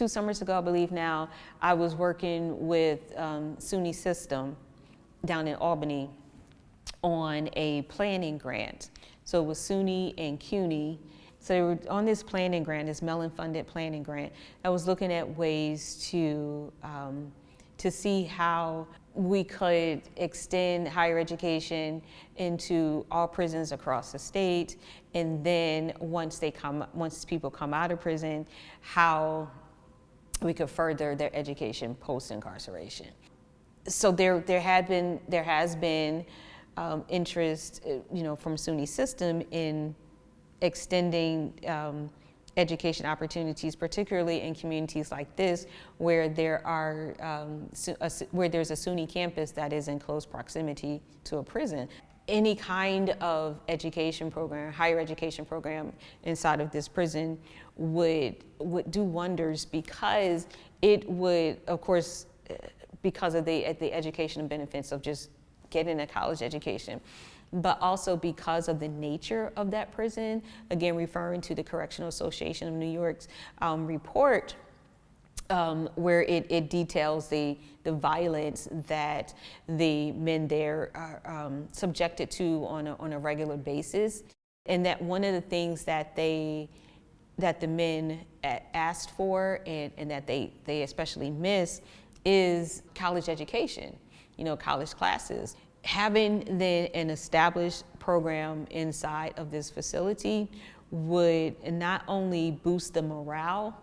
2 summers ago, I believe now, I was working with SUNY System down in Albany on a planning grant. So it was SUNY and CUNY. So they were on this planning grant, this Mellon-funded planning grant. I was looking at ways to see how we could extend higher education into all prisons across the state, and then once people come out of prison, how we could further their education post-incarceration. So there has been interest, from SUNY System in extending education opportunities, particularly in communities like this, where there's a SUNY campus that is in close proximity to a prison. Any kind of education program, higher education program inside of this prison would do wonders, because it would, of course, because of the educational benefits of just getting a college education, but also because of the nature of that prison. Again, referring to the Correctional Association of New York's report, where it details the violence that the men there are subjected to on a regular basis, and that one of the things that the men asked for and that they especially miss is college education, college classes. Having then an established program inside of this facility would not only boost the morale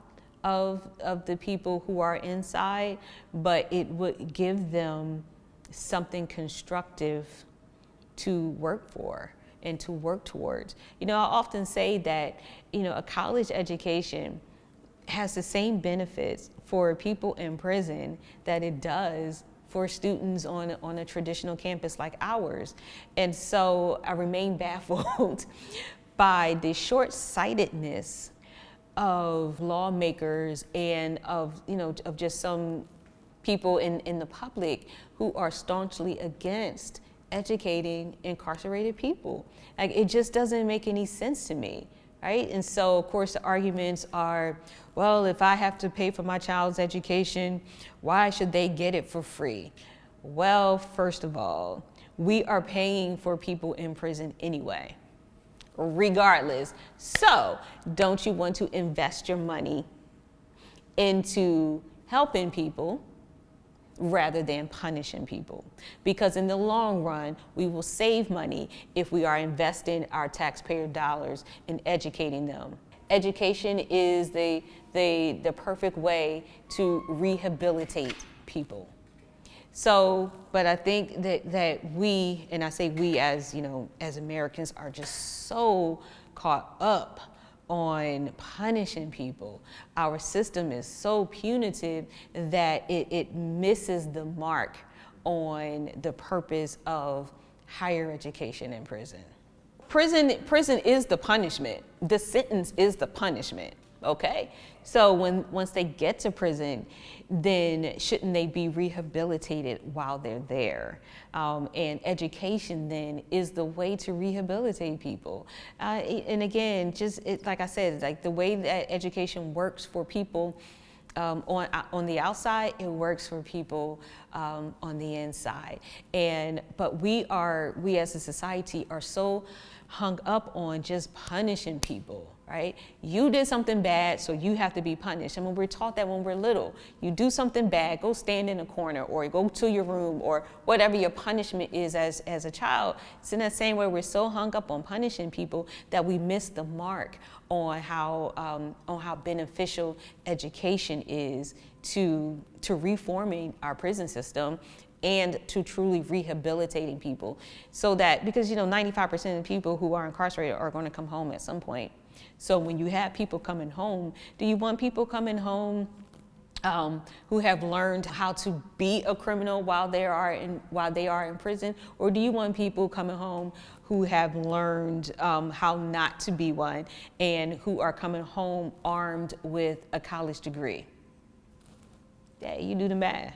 of the people who are inside, but it would give them something constructive to work for and to work towards. I often say that, a college education has the same benefits for people in prison that it does for students on a traditional campus like ours. And so I remain baffled by the short-sightedness of lawmakers and of just some people in the public who are staunchly against educating incarcerated people. Like, it just doesn't make any sense to me. Right? And so, of course, the arguments are, well, if I have to pay for my child's education, why should they get it for free? Well, first of all, we are paying for people in prison anyway, regardless. So, don't you want to invest your money into helping people rather than punishing people? Because in the long run, we will save money if we are investing our taxpayer dollars in educating them. Education is the perfect way to rehabilitate people. So, but I think that we, and I say we as Americans, are just so caught up on punishing people. Our system is so punitive that it misses the mark on the purpose of higher education in prison. Prison is the punishment. The sentence is the punishment. Okay? So once they get to prison, then shouldn't they be rehabilitated while they're there? And education then is the way to rehabilitate people. And again, like I said, like the way that education works for people on the outside, it works for people on the inside. But we as a society are so hung up on just punishing people, right? You did something bad, so you have to be punished. And when we're taught that when we're little, you do something bad, go stand in a corner or go to your room or whatever your punishment is as a child. It's in that same way we're so hung up on punishing people that we miss the mark on how beneficial education is to reforming our prison system and to truly rehabilitating people. So that, because 95% of the people who are incarcerated are going to come home at some point. So when you have people coming home, do you want people coming home who have learned how to be a criminal while they are in prison, or do you want people coming home who have learned how not to be one and who are coming home armed with a college degree? Yeah, you do the math.